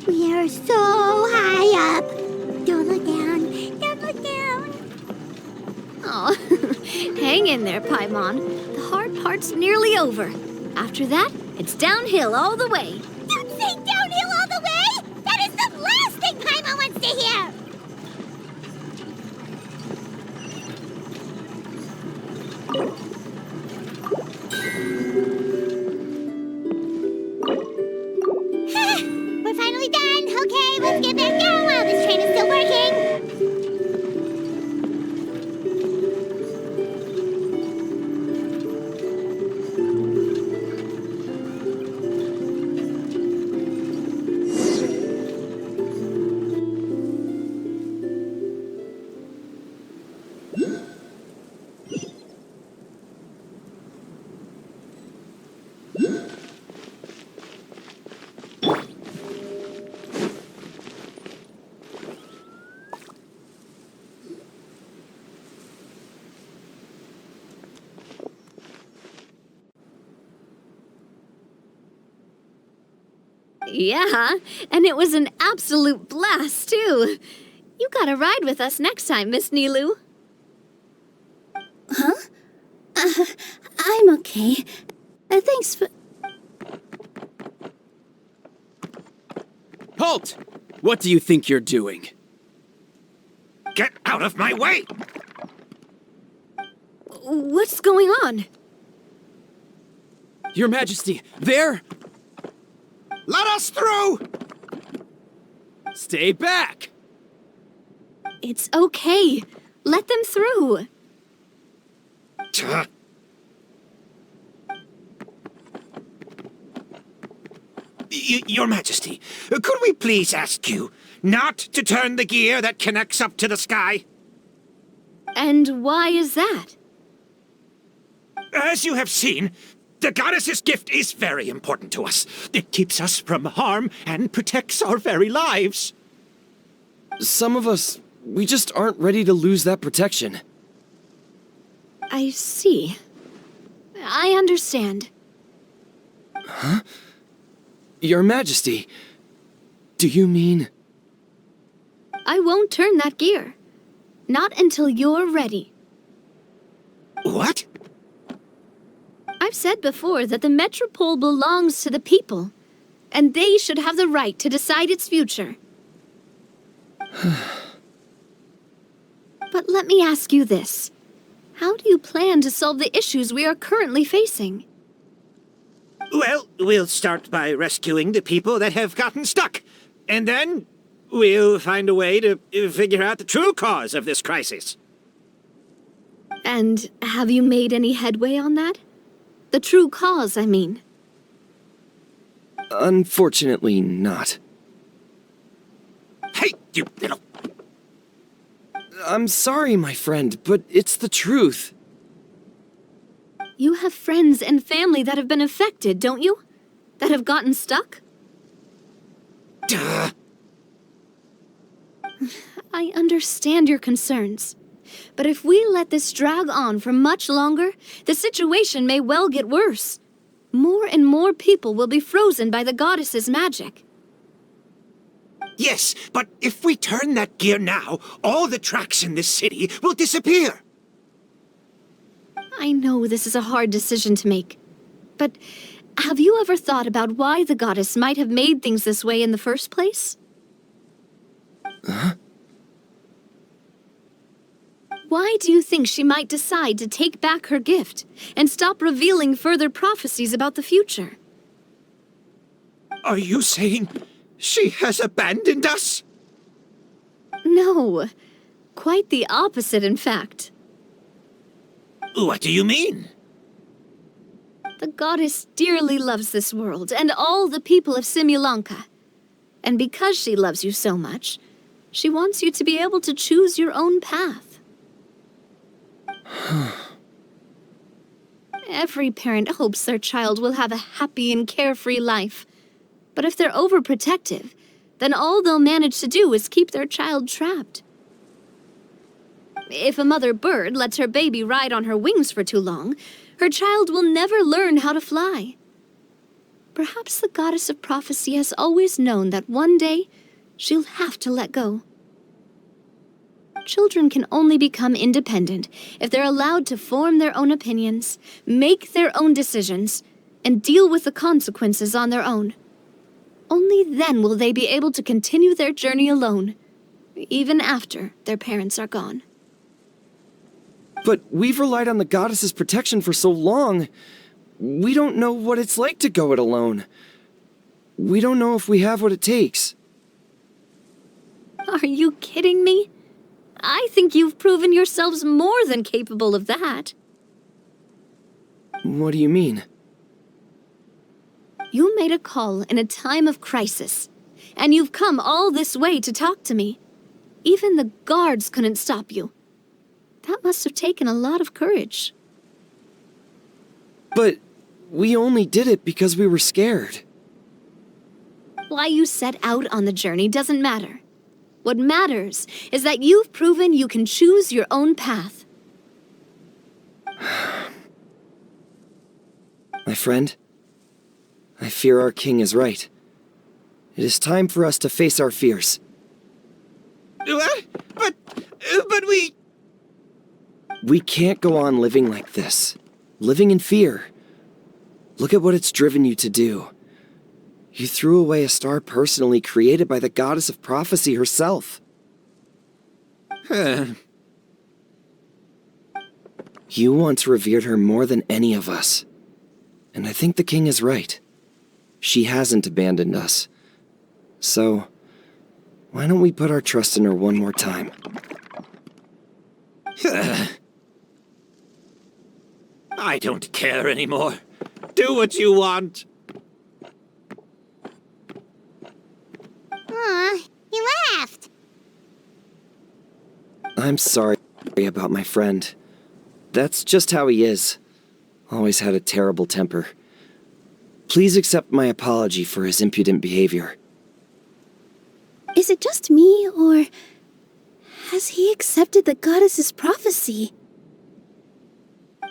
We are so high up. Don't look down. Don't look down. Oh, hang in there, Paimon. The hard part's nearly over. After that, it's downhill all the way. Don't say downhill all the way! That is the last thing Paimon wants to hear! We're finally done. Okay, let's get back down while this train is still working. Yeah, and it was an absolute blast, too. You gotta ride with us next time, Miss Nilou. Huh? I'm okay. Thanks for... Halt! What do you think you're doing? Get out of my way! What's going on? Your Majesty, there! Let us through! Stay back! It's okay. Let them through. Your Majesty, could we please ask you not to turn the gear that connects up to the sky? And why is that? As you have seen, the goddess's gift is very important to us. It keeps us from harm and protects our very lives. Some of us, we just aren't ready to lose that protection. I see. I understand. Huh? Your Majesty, do you mean... I won't turn that gear. Not until you're ready. What? I've said before that the Metropole belongs to the people, and they should have the right to decide its future. But let me ask you this. How do you plan to solve the issues we are currently facing? Well, we'll start by rescuing the people that have gotten stuck. And then we'll find a way to figure out the true cause of this crisis. And have you made any headway on that? The true cause, I mean. Unfortunately not. Hey, you little... I'm sorry, my friend, but it's the truth. You have friends and family that have been affected, don't you? That have gotten stuck? Duh. I understand your concerns. But if we let this drag on for much longer, the situation may well get worse. More and more people will be frozen by the goddess's magic. Yes, but if we turn that gear now, all the tracks in this city will disappear. I know this is a hard decision to make. But have you ever thought about why the goddess might have made things this way in the first place? Huh? Why do you think she might decide to take back her gift and stop revealing further prophecies about the future? Are you saying she has abandoned us? No, quite the opposite, in fact. What do you mean? The goddess dearly loves this world and all the people of Simulanka. And because she loves you so much, she wants you to be able to choose your own path. Every parent hopes their child will have a happy and carefree life. But if they're overprotective, then all they'll manage to do is keep their child trapped. If a mother bird lets her baby ride on her wings for too long, her child will never learn how to fly. Perhaps the goddess of prophecy has always known that one day she'll have to let go. Children can only become independent if they're allowed to form their own opinions, make their own decisions, and deal with the consequences on their own. Only then will they be able to continue their journey alone, even after their parents are gone. But we've relied on the goddess's protection for so long. We don't know what it's like to go it alone. We don't know if we have what it takes. Are you kidding me? I think you've proven yourselves more than capable of that. What do you mean? You made a call in a time of crisis, and you've come all this way to talk to me. Even the guards couldn't stop you. That must have taken a lot of courage. But we only did it because we were scared. Why you set out on the journey doesn't matter. What matters is that you've proven you can choose your own path. My friend, I fear our king is right. It is time for us to face our fears. What? But we... We can't go on living like this. Living in fear. Look at what it's driven you to do. You threw away a star personally created by the goddess of prophecy herself. You once revered her more than any of us. And I think the king is right. She hasn't abandoned us. So, Why don't we put our trust in her one more time? I don't care anymore. Do what you want. Aw, he laughed. I'm sorry about my friend. That's just how he is. Always had a terrible temper. Please accept my apology for his impudent behavior. Is it just me, or has he accepted the goddess's prophecy?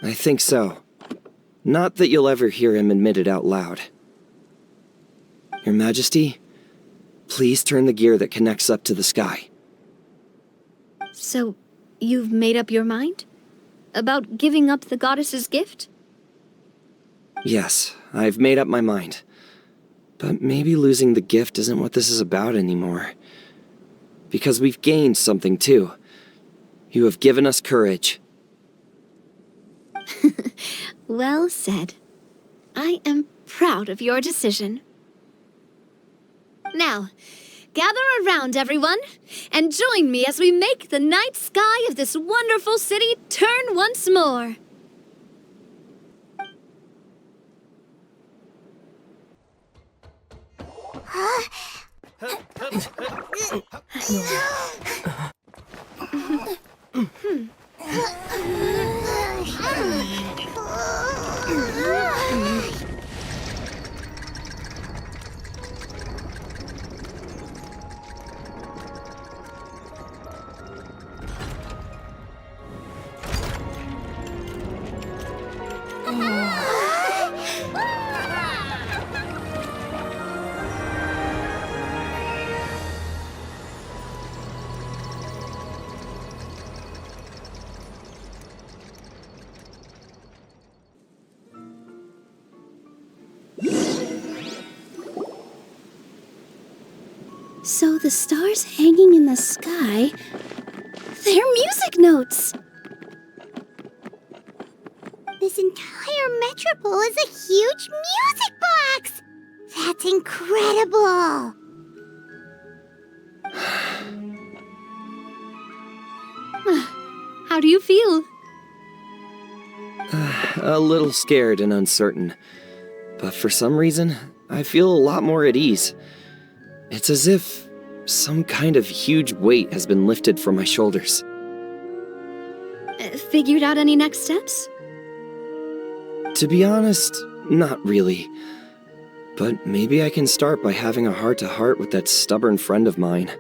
I think so. Not that you'll ever hear him admit it out loud. Your Majesty, please turn the gear that connects up to the sky. So, you've made up your mind? About giving up the goddess's gift? Yes, I've made up my mind. But maybe losing the gift isn't what this is about anymore. Because we've gained something too. You have given us courage. Well said. I am proud of your decision. Now, gather around, everyone, and join me as we make the night sky of this wonderful city turn once more. So the stars hanging in the sky, they're music notes! This entire metropole is a huge music box! That's incredible! How do you feel? A little scared and uncertain. But for some reason, I feel a lot more at ease. It's as if some kind of huge weight has been lifted from my shoulders. Figured out any next steps? To be honest, not really. But maybe I can start by having a heart-to-heart with that stubborn friend of mine.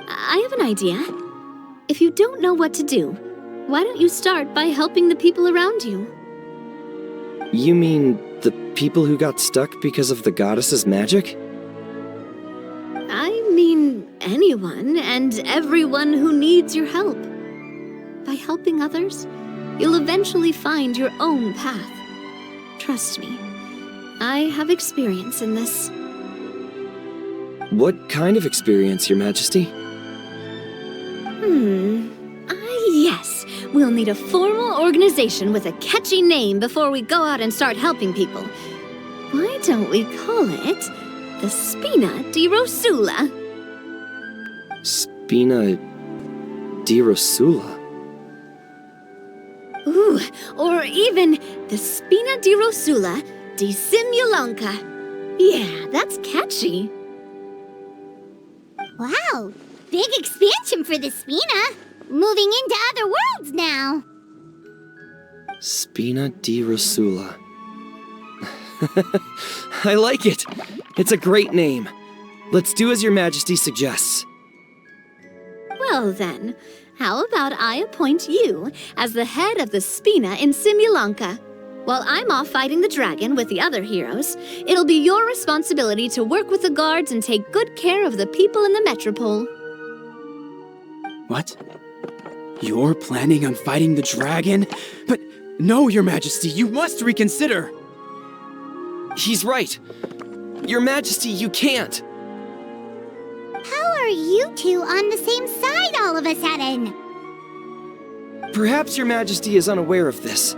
I have an idea. If you don't know what to do, why don't you start by helping the people around you? You mean the people who got stuck because of the goddess's magic? I mean anyone and everyone who needs your help. By helping others, you'll eventually find your own path. Trust me, I have experience in this. What kind of experience, Your Majesty? Yes, we'll need a formal organization with a catchy name before we go out and start helping people. Why don't we call it the Spina di Rosula? Spina di Rosula? Ooh, or even the Spina di Rosula di Simulanka. Yeah, that's catchy. Wow, big expansion for the Spina. Moving into other worlds now. Spina di Rosula. I like it. It's a great name. Let's do as Your Majesty suggests. Well then, how about I appoint you as the head of the Spina in Simulanka? While I'm off fighting the dragon with the other heroes, it'll be your responsibility to work with the guards and take good care of the people in the metropole. What? You're planning on fighting the dragon? But no, Your Majesty, you must reconsider! He's right. Your Majesty, you can't. How are you two on the same side all of a sudden? Perhaps Your Majesty is unaware of this.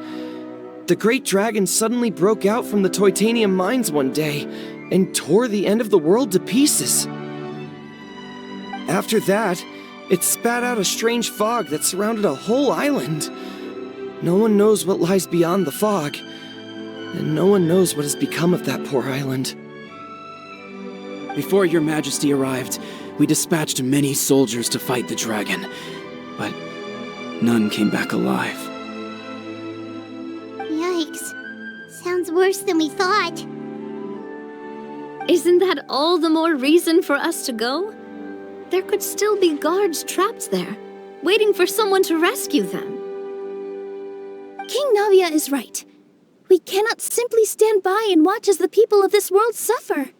The great dragon suddenly broke out from the Titanium mines one day and tore the end of the world to pieces. After that, it spat out a strange fog that surrounded a whole island. No one knows what lies beyond the fog, and no one knows what has become of that poor island. Before your majesty arrived, we dispatched many soldiers to fight the dragon, but none came back alive. Yikes. Sounds worse than we thought. Isn't that all the more reason for us to go? There could still be guards trapped there, waiting for someone to rescue them. King Navia is right. We cannot simply stand by and watch as the people of this world suffer.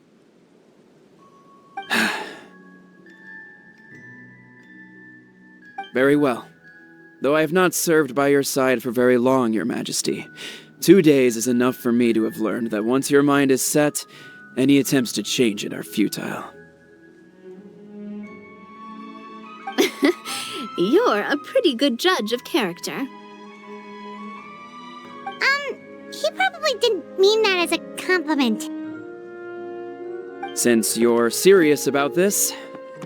Very well. Though I have not served by your side for very long, your majesty. 2 days is enough for me to have learned that once your mind is set, any attempts to change it are futile. You're a pretty good judge of character. He probably didn't mean that as a compliment. Since you're serious about this,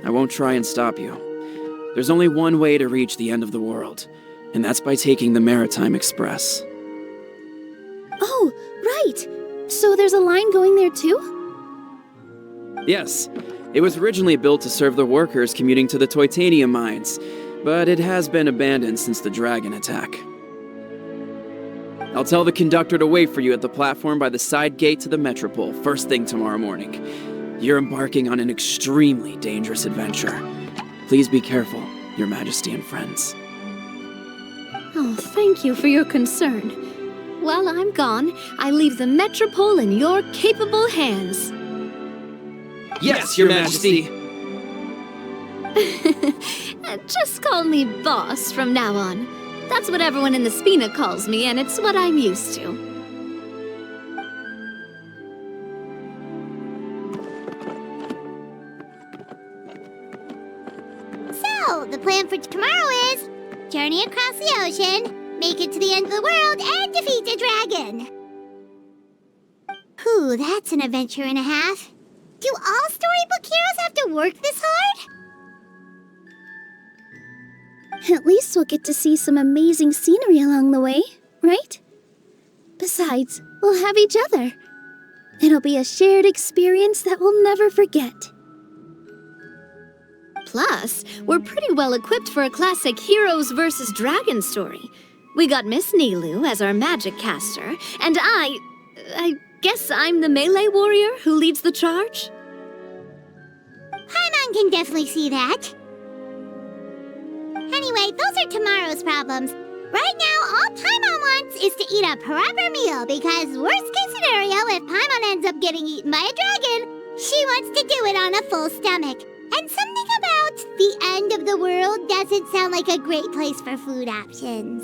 I won't try and stop you. There's only one way to reach the end of the world, and that's by taking the Maritime Express. Oh, right! So there's a line going there too? Yes, it was originally built to serve the workers commuting to the titanium mines, but it has been abandoned since the dragon attack. I'll tell the conductor to wait for you at the platform by the side gate to the Metropole first thing tomorrow morning. You're embarking on an extremely dangerous adventure. Please be careful, your majesty and friends. Oh, thank you for your concern. While I'm gone, I leave the Metropole in your capable hands. Yes, your majesty! Just call me boss from now on. That's what everyone in the Spina calls me, and it's what I'm used to. So, the plan for tomorrow is journey across the ocean, make it to the end of the world, and defeat a dragon. Whew, that's an adventure and a half. Do all storybook heroes have to work this hard? At least we'll get to see some amazing scenery along the way, right? Besides, we'll have each other. It'll be a shared experience that we'll never forget. Plus, we're pretty well equipped for a classic heroes versus dragon story. We got Miss Nilou as our magic caster, and I guess I'm the melee warrior who leads the charge? Paimon can definitely see that. Anyway, those are tomorrow's problems. Right now, all Paimon wants is to eat a proper meal, because worst case scenario, if Paimon ends up getting eaten by a dragon, she wants to do it on a full stomach. And something about the end of the world doesn't sound like a great place for food options.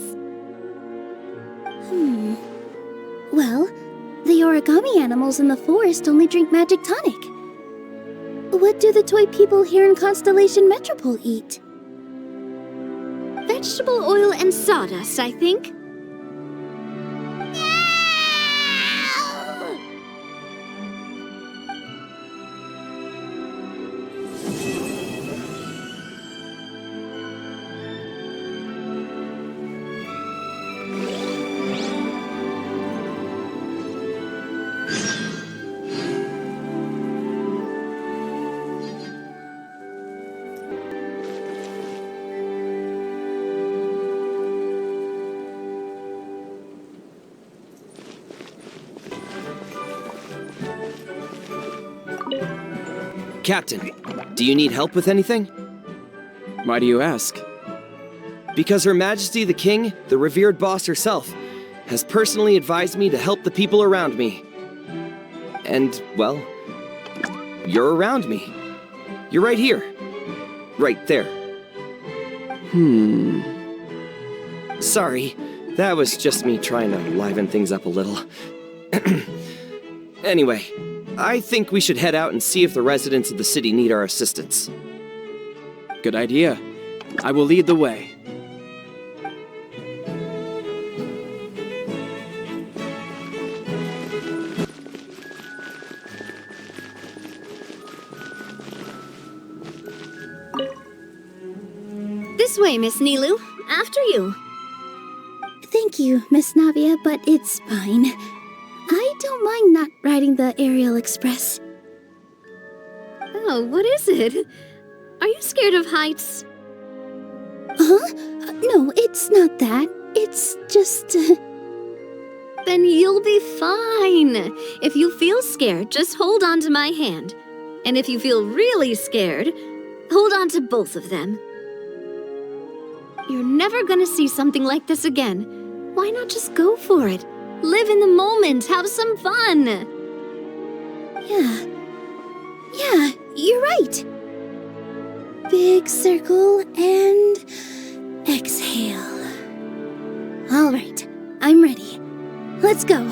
Well, the origami animals in the forest only drink magic tonic. What do the toy people here in Constellation Metropole eat? Vegetable oil and sawdust, I think. Captain, do you need help with anything? Why do you ask? Because Her Majesty the King, the revered boss herself, has personally advised me to help the people around me. And, well, you're around me. You're right here. Right there. Sorry, that was just me trying to liven things up a little. Anyway, I think we should head out and see if the residents of the city need our assistance. Good idea. I will lead the way. This way, Miss Nilou. After you. Thank you, Miss Navia, but it's fine. I don't mind not riding the aerial express. Oh, what is it? Are you scared of heights? Huh? No, it's not that. It's just... Then you'll be fine. If you feel scared, just hold on to my hand. And if you feel really scared, hold on to both of them. You're never gonna see something like this again. Why not just go for it? Live in the moment, have some fun. Yeah, you're right. Big circle and exhale. All right, I'm ready. Let's go.